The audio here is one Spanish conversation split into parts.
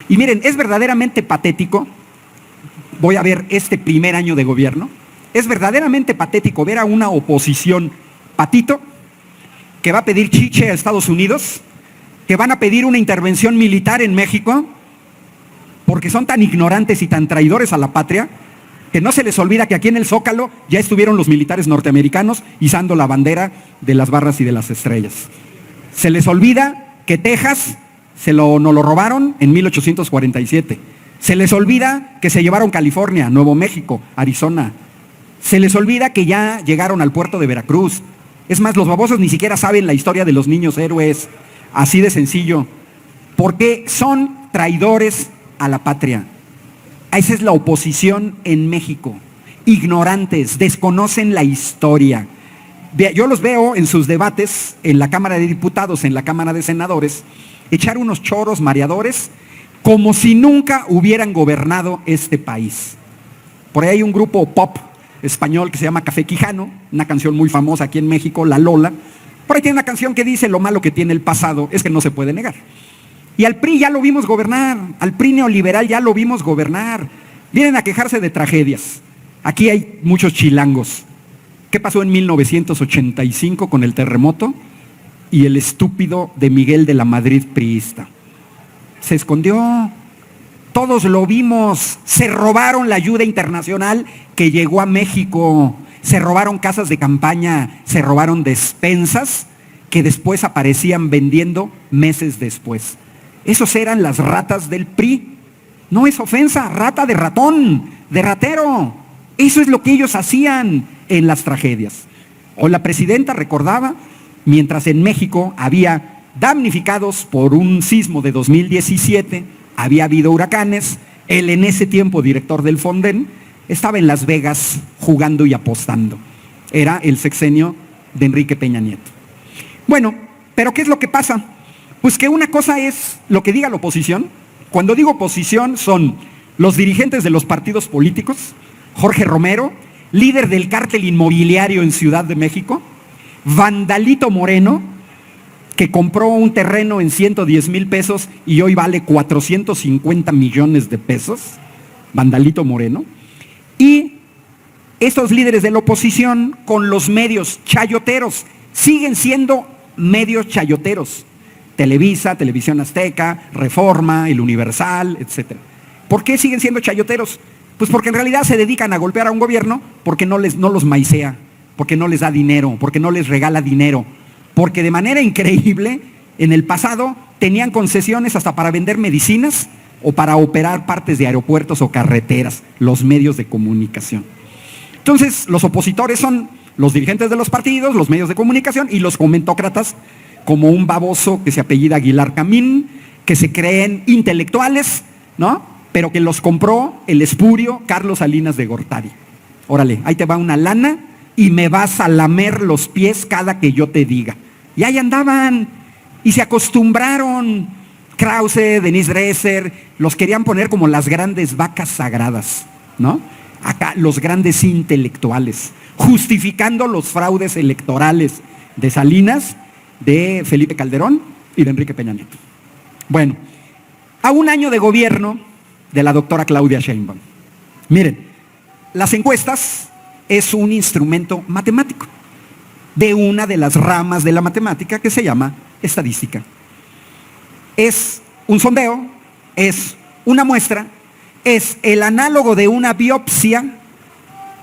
Y miren, es verdaderamente patético, voy a ver este primer año de gobierno, es verdaderamente patético ver a una oposición patito que va a pedir chiche a Estados Unidos, que van a pedir una intervención militar en México, porque son tan ignorantes y tan traidores a la patria, que no se les olvida que aquí en el Zócalo ya estuvieron los militares norteamericanos izando la bandera de las barras y de las estrellas. Se les olvida que Texas nos lo robaron en 1847. Se les olvida que se llevaron California, Nuevo México, Arizona. Se les olvida que ya llegaron al puerto de Veracruz. Es más, los babosos ni siquiera saben la historia de los niños héroes. Así de sencillo. Porque son traidores a la patria. Esa es la oposición en México. Ignorantes, desconocen la historia. Yo los veo en sus debates en la Cámara de Diputados, en la Cámara de Senadores, echar unos choros mareadores como si nunca hubieran gobernado este país. Por ahí hay un grupo pop español que se llama Café Quijano, una canción muy famosa aquí en México, La Lola. Por ahí tiene una canción que dice: lo malo que tiene el pasado es que no se puede negar. Y al PRI ya lo vimos gobernar, al PRI neoliberal ya lo vimos gobernar. Vienen a quejarse de tragedias. Aquí hay muchos chilangos. ¿Qué pasó en 1985 con el terremoto y el estúpido de Miguel de la Madrid priista? Se escondió. Todos lo vimos. Se robaron la ayuda internacional que llegó a México. Se robaron casas de campaña, se robaron despensas que después aparecían vendiendo meses después. Esos eran las ratas del PRI. No es ofensa, rata de ratón, de ratero. Eso es lo que ellos hacían en las tragedias. O la presidenta recordaba, mientras en México había damnificados por un sismo de 2017, había habido huracanes, él en ese tiempo director del Fonden estaba en Las Vegas jugando y apostando. Era el sexenio de Enrique Peña Nieto. Bueno, pero ¿qué es lo que pasa? Pues que una cosa es lo que diga la oposición. Cuando digo oposición son los dirigentes de los partidos políticos, Jorge Romero, líder del cártel inmobiliario en Ciudad de México, Vandalito Moreno, que compró un terreno en 110,000 pesos y hoy vale 450 millones de pesos, Vandalito Moreno, y estos líderes de la oposición con los medios chayoteros, siguen siendo medios chayoteros, Televisa, Televisión Azteca, Reforma, El Universal, etc. ¿Por qué siguen siendo chayoteros? Pues porque en realidad se dedican a golpear a un gobierno porque no los maicea, porque no les da dinero, porque no les regala dinero, porque de manera increíble en el pasado tenían concesiones hasta para vender medicinas o para operar partes de aeropuertos o carreteras, los medios de comunicación. Entonces, los opositores son los dirigentes de los partidos, los medios de comunicación y los comentócratas, como un baboso que se apellida Aguilar Camín, que se creen intelectuales, ¿no? Pero que los compró el espurio Carlos Salinas de Gortari. Órale, ahí te va una lana y me vas a lamer los pies cada que yo te diga. Y ahí andaban y se acostumbraron. Krause, Denise Dresser, los querían poner como las grandes vacas sagradas, ¿no? Acá los grandes intelectuales, justificando los fraudes electorales de Salinas, de Felipe Calderón y de Enrique Peña Nieto. Bueno, a un año de gobierno de la doctora Claudia Sheinbaum. Miren, las encuestas es un instrumento matemático de una de las ramas de la matemática que se llama estadística. Es un sondeo, es una muestra, es el análogo de una biopsia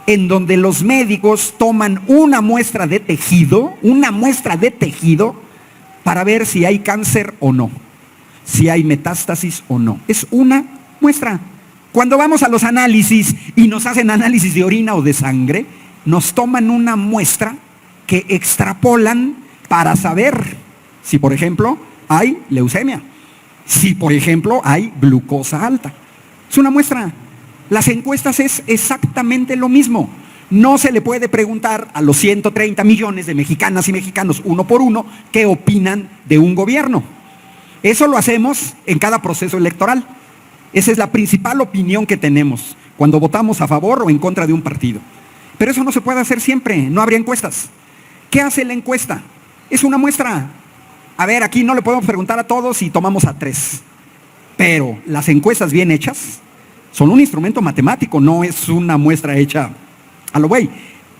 en donde los médicos toman una muestra de tejido para ver si hay cáncer o no, si hay metástasis o no. Es una muestra. Cuando vamos a los análisis y nos hacen análisis de orina o de sangre, nos toman una muestra que extrapolan para saber si, por ejemplo, hay leucemia, si, por ejemplo, hay glucosa alta. Es una muestra. Las encuestas es exactamente lo mismo. No se le puede preguntar a los 130 millones de mexicanas y mexicanos uno por uno qué opinan de un gobierno. Eso lo hacemos en cada proceso electoral. Esa es la principal opinión que tenemos cuando votamos a favor o en contra de un partido. Pero eso no se puede hacer siempre, no habría encuestas. ¿Qué hace la encuesta? Es una muestra. A ver, aquí no le podemos preguntar a todos y tomamos a 3. Pero las encuestas bien hechas son un instrumento matemático, no es una muestra hecha a lo güey.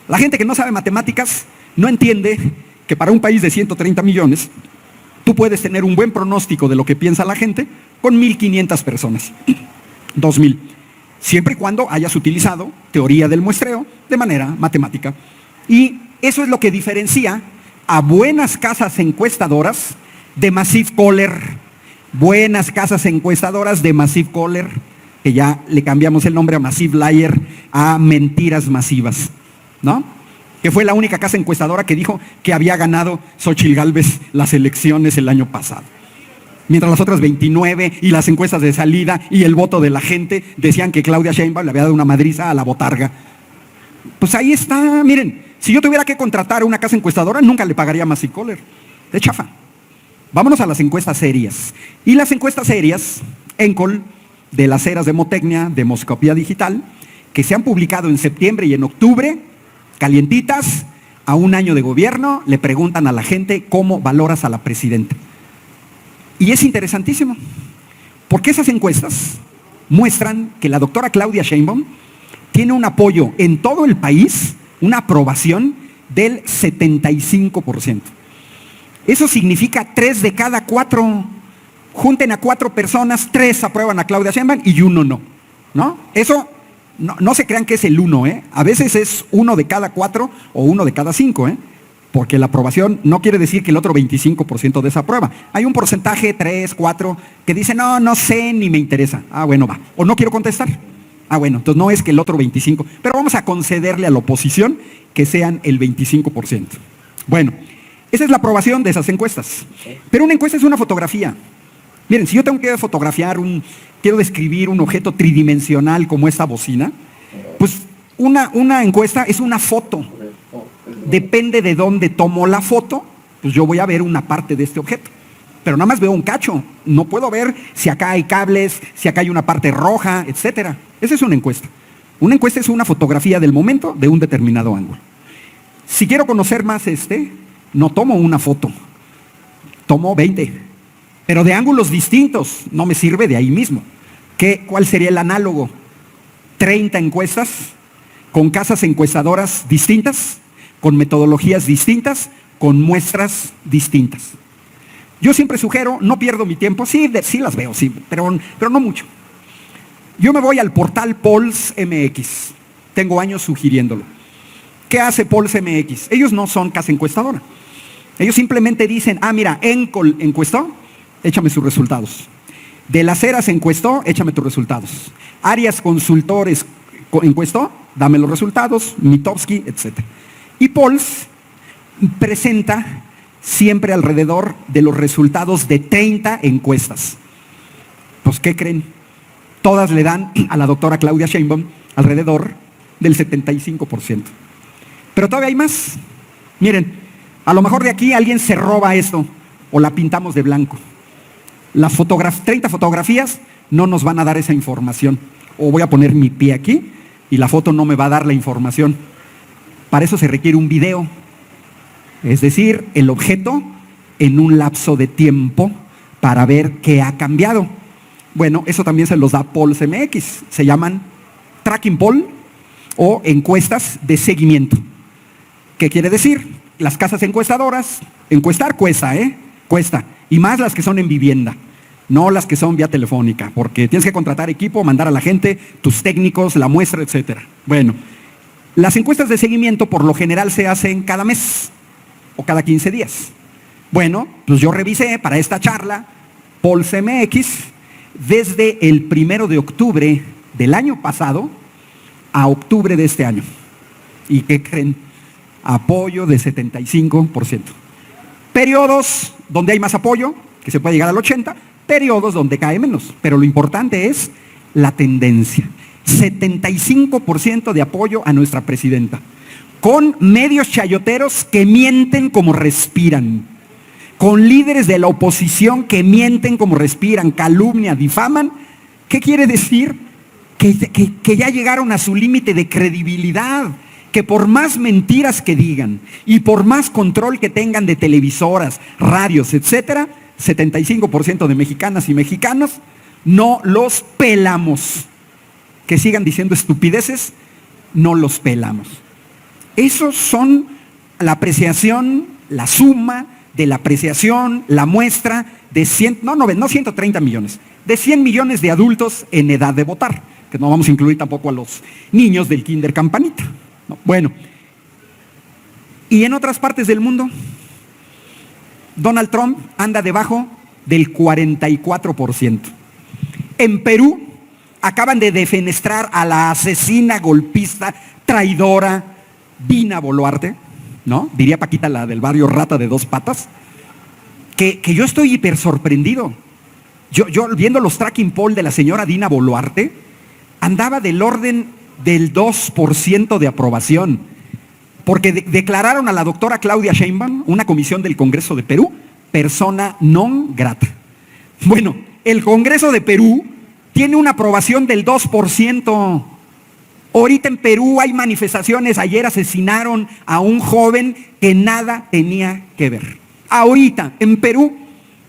La gente que no sabe matemáticas no entiende que para un país de 130 millones, tú puedes tener un buen pronóstico de lo que piensa la gente con 1,500 personas, 2,000, siempre y cuando hayas utilizado teoría del muestreo de manera matemática. Y eso es lo que diferencia a buenas casas encuestadoras de Massive Caller, buenas casas encuestadoras de Massive Caller, que ya le cambiamos el nombre a Massive Liar, a mentiras masivas, ¿no? Que fue la única casa encuestadora que dijo que había ganado Xóchitl Gálvez las elecciones el año pasado. Mientras las otras 29 y las encuestas de salida y el voto de la gente decían que Claudia Sheinbaum le había dado una madriza a la botarga. Pues ahí está, miren, si yo tuviera que contratar a una casa encuestadora, nunca le pagaría a Massive Caller. De chafa. Vámonos a las encuestas serias. Y las encuestas serias, ENCOL, de las eras de Demotecnia, Demoscopía Digital, que se han publicado en septiembre y en octubre, calientitas, a un año de gobierno, le preguntan a la gente cómo valoras a la presidenta. Y es interesantísimo, porque esas encuestas muestran que la doctora Claudia Sheinbaum tiene un apoyo en todo el país, una aprobación del 75%. Eso significa 3 de cada 4. Junten a 4 personas, 3 aprueban a Claudia Sheinbaum y 1 no. ¿No? Eso, no se crean que es el 1, ¿eh? A veces es 1 de cada 4 o 1 de cada 5, ¿eh? Porque la aprobación no quiere decir que el otro 25% desaprueba. Hay un porcentaje, 3, 4, que dice, no sé, ni me interesa. Ah, bueno, va. O no quiero contestar. Ah, bueno, entonces no es que el otro 25%. Pero vamos a concederle a la oposición que sean el 25%. Bueno, esa es la aprobación de esas encuestas. Pero una encuesta es una fotografía. Miren, si yo tengo que fotografiar, quiero describir un objeto tridimensional como esta bocina, pues una encuesta es una foto. Depende de dónde tomo la foto, pues yo voy a ver una parte de este objeto. Pero nada más veo un cacho. No puedo ver si acá hay cables, si acá hay una parte roja, etcétera. Esa es una encuesta. Una encuesta es una fotografía del momento de un determinado ángulo. Si quiero conocer más no tomo una foto, tomo 20, pero de ángulos distintos, no me sirve de ahí mismo. ¿Cuál sería el análogo? 30 encuestas con casas encuestadoras distintas, con metodologías distintas, con muestras distintas. Yo siempre sugiero, no pierdo mi tiempo, sí las veo, sí, pero no mucho. Yo me voy al portal Polls MX, tengo años sugiriéndolo. ¿Qué hace Polls MX? Ellos no son casa encuestadora. Ellos simplemente dicen, mira, ENCOL encuestó, échame sus resultados. De las Heras encuestó, échame tus resultados. Arias Consultores encuestó, dame los resultados, Mitofsky, etc. Y Polls presenta siempre alrededor de los resultados de 30 encuestas. Pues, ¿qué creen? Todas le dan a la doctora Claudia Sheinbaum alrededor del 75%. Pero todavía hay más. Miren, a lo mejor de aquí alguien se roba esto o la pintamos de blanco. Las 30 fotografías no nos van a dar esa información. O voy a poner mi pie aquí y la foto no me va a dar la información. Para eso se requiere un video. Es decir, el objeto en un lapso de tiempo para ver qué ha cambiado. Bueno, eso también se los da Polls MX. Se llaman tracking poll o encuestas de seguimiento. ¿Qué quiere decir? Las casas encuestadoras, encuestar cuesta, cuesta. Y más las que son en vivienda, no las que son vía telefónica, porque tienes que contratar equipo, mandar a la gente, tus técnicos, la muestra, etcétera. Bueno, las encuestas de seguimiento por lo general se hacen cada mes o cada 15 días. Bueno, pues yo revisé para esta charla Polls MX desde el 1 de octubre del año pasado a octubre de este año. ¿Y qué creen? Apoyo de 75%. Periodos donde hay más apoyo, que se puede llegar al 80%, periodos donde cae menos. Pero lo importante es la tendencia. 75% de apoyo a nuestra presidenta. Con medios chayoteros que mienten como respiran. Con líderes de la oposición que mienten como respiran, calumnian, difaman. ¿Qué quiere decir? Que ya llegaron a su límite de credibilidad. Que por más mentiras que digan y por más control que tengan de televisoras, radios, etcétera, 75% de mexicanas y mexicanos no los pelamos. Que sigan diciendo estupideces, no los pelamos. Esos son la apreciación, la suma de la apreciación, la muestra de 130 millones, de 100 millones de adultos en edad de votar, que no vamos a incluir tampoco a los niños del kinder campanita. No, bueno, y en otras partes del mundo, Donald Trump anda debajo del 44%. En Perú acaban de defenestrar a la asesina, golpista, traidora, Dina Boluarte, ¿no? Diría Paquita, la del barrio Rata de Dos Patas, que yo estoy hiper sorprendido. Yo viendo los tracking poll de la señora Dina Boluarte, andaba del orden del 2% de aprobación, porque declararon a la doctora Claudia Sheinbaum, una comisión del Congreso de Perú, persona non grata. Bueno, el Congreso de Perú tiene una aprobación del 2%. Ahorita en Perú hay manifestaciones, ayer asesinaron a un joven que nada tenía que ver. Ahorita en Perú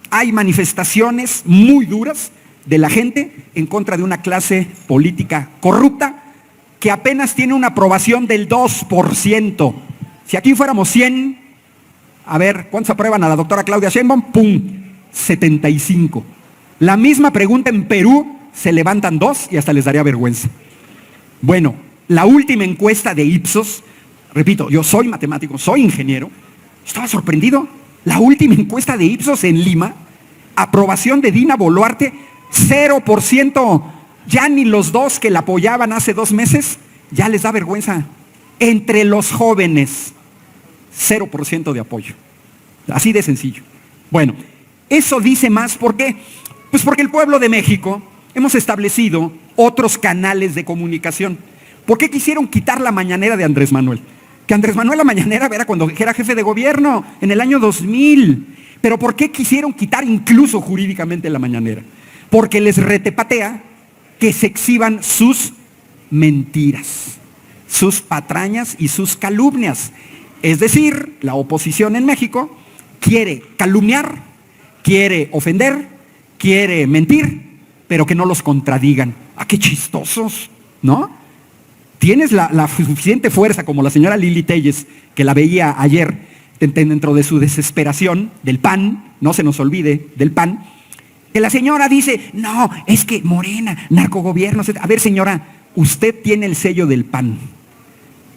hay manifestaciones muy duras de la gente en contra de una clase política corrupta que apenas tiene una aprobación del 2%. Si aquí fuéramos 100, a ver, ¿cuántos aprueban a la doctora Claudia Sheinbaum? ¡Pum! 75. La misma pregunta en Perú, se levantan 2 y hasta les daría vergüenza. Bueno, la última encuesta de Ipsos, repito, yo soy matemático, soy ingeniero, estaba sorprendido. La última encuesta de Ipsos en Lima, aprobación de Dina Boluarte, 0%. Ya ni los dos que la apoyaban hace 2 meses, ya les da vergüenza. Entre los jóvenes, 0% de apoyo. Así de sencillo. Bueno, eso dice más, ¿por qué? Pues porque el pueblo de México hemos establecido otros canales de comunicación. ¿Por qué quisieron quitar la mañanera de Andrés Manuel? Que Andrés Manuel la mañanera era cuando era jefe de gobierno, en el año 2000. Pero ¿por qué quisieron quitar incluso jurídicamente la mañanera? Porque les retepatea que se exhiban sus mentiras, sus patrañas y sus calumnias. Es decir, la oposición en México quiere calumniar, quiere ofender, quiere mentir, pero que no los contradigan. ¡Ah, qué chistosos! ¿No? Tienes la suficiente fuerza, como la señora Lili Telles, que la veía ayer dentro de su desesperación del PAN, no se nos olvide del PAN, que la señora dice, no, es que Morena, narcogobierno. A ver, señora, usted tiene el sello del PAN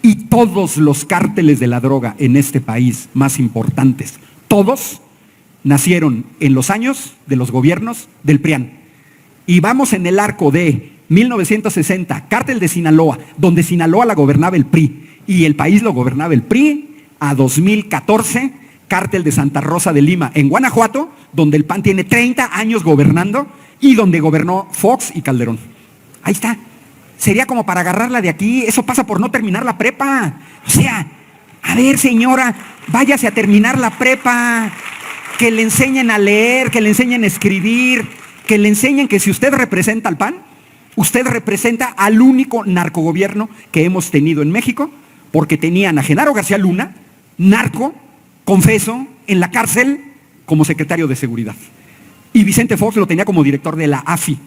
y todos los cárteles de la droga en este país más importantes, todos nacieron en los años de los gobiernos del PRIAN. Y vamos en el arco de 1960, cártel de Sinaloa, donde Sinaloa la gobernaba el PRI y el país lo gobernaba el PRI, a 2014, cártel de Santa Rosa de Lima, en Guanajuato, donde el PAN tiene 30 años gobernando y donde gobernó Fox y Calderón. Ahí está. Sería como para agarrarla de aquí. Eso pasa por no terminar la prepa. O sea, a ver, señora, váyase a terminar la prepa, que le enseñen a leer, que le enseñen a escribir, que le enseñen que si usted representa al PAN, usted representa al único narcogobierno que hemos tenido en México, porque tenían a Genaro García Luna, narco, confeso, en la cárcel como secretario de Seguridad. Y Vicente Fox lo tenía como director de la AFI.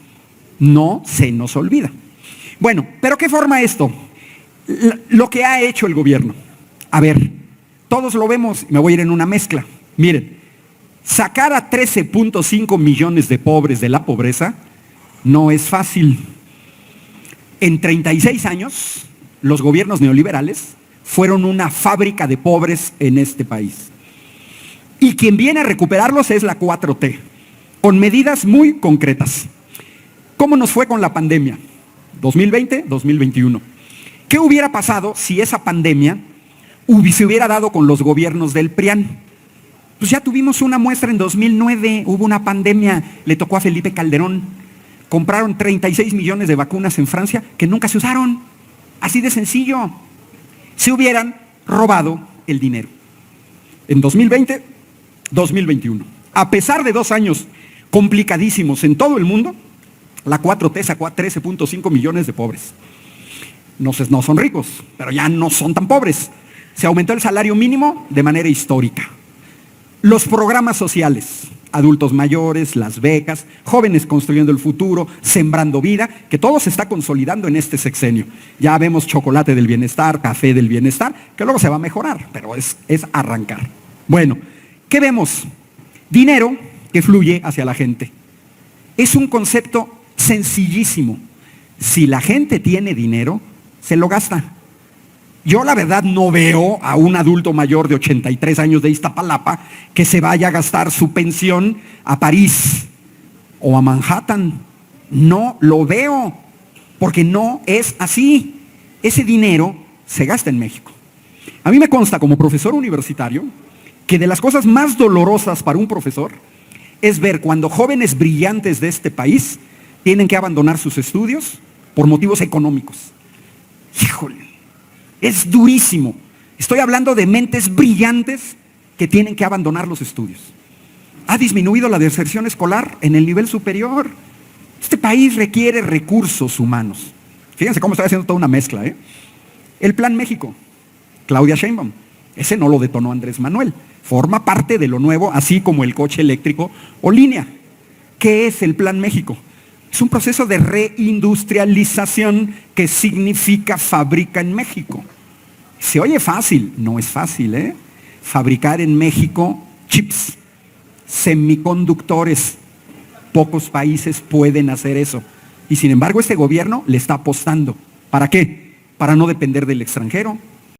No se nos olvida. Bueno, ¿pero qué forma esto? Lo que ha hecho el gobierno. A ver, todos lo vemos, me voy a ir en una mezcla. Miren, sacar a 13.5 millones de pobres de la pobreza no es fácil. En 36 años, los gobiernos neoliberales fueron una fábrica de pobres en este país. Y quien viene a recuperarlos es la 4T, con medidas muy concretas. ¿Cómo nos fue con la pandemia? 2020, 2021. ¿Qué hubiera pasado si esa pandemia se hubiera dado con los gobiernos del PRIAN? Pues ya tuvimos una muestra en 2009, hubo una pandemia, le tocó a Felipe Calderón. Compraron 36 millones de vacunas en Francia que nunca se usaron. Así de sencillo. Se hubieran robado el dinero. En 2020, 2021. A pesar de 2 años complicadísimos en todo el mundo, la 4T sacó a 13.5 millones de pobres. No son ricos, pero ya no son tan pobres. Se aumentó el salario mínimo de manera histórica. Los programas sociales, adultos mayores, las becas, jóvenes construyendo el futuro, sembrando vida, que todo se está consolidando en este sexenio. Ya vemos chocolate del bienestar, café del bienestar, que luego se va a mejorar, pero es arrancar. Bueno, ¿qué vemos? Dinero que fluye hacia la gente. Es un concepto sencillísimo. Si la gente tiene dinero, se lo gasta. Yo la verdad no veo a un adulto mayor de 83 años de Iztapalapa que se vaya a gastar su pensión a París o a Manhattan. No lo veo, porque no es así. Ese dinero se gasta en México. A mí me consta como profesor universitario que de las cosas más dolorosas para un profesor es ver cuando jóvenes brillantes de este país tienen que abandonar sus estudios por motivos económicos. Híjole. Es durísimo. Estoy hablando de mentes brillantes que tienen que abandonar los estudios. Ha disminuido la deserción escolar en el nivel superior. Este país requiere recursos humanos. Fíjense cómo estoy haciendo toda una mezcla, ¿eh? El Plan México, Claudia Sheinbaum, ese no lo detonó Andrés Manuel. Forma parte de lo nuevo, así como el coche eléctrico o línea. ¿Qué es el Plan México? Es un proceso de reindustrialización que significa fábrica en México. Se oye fácil, no es fácil, ¿eh? Fabricar en México chips, semiconductores. Pocos países pueden hacer eso. Y sin embargo, este gobierno le está apostando. ¿Para qué? Para no depender del extranjero,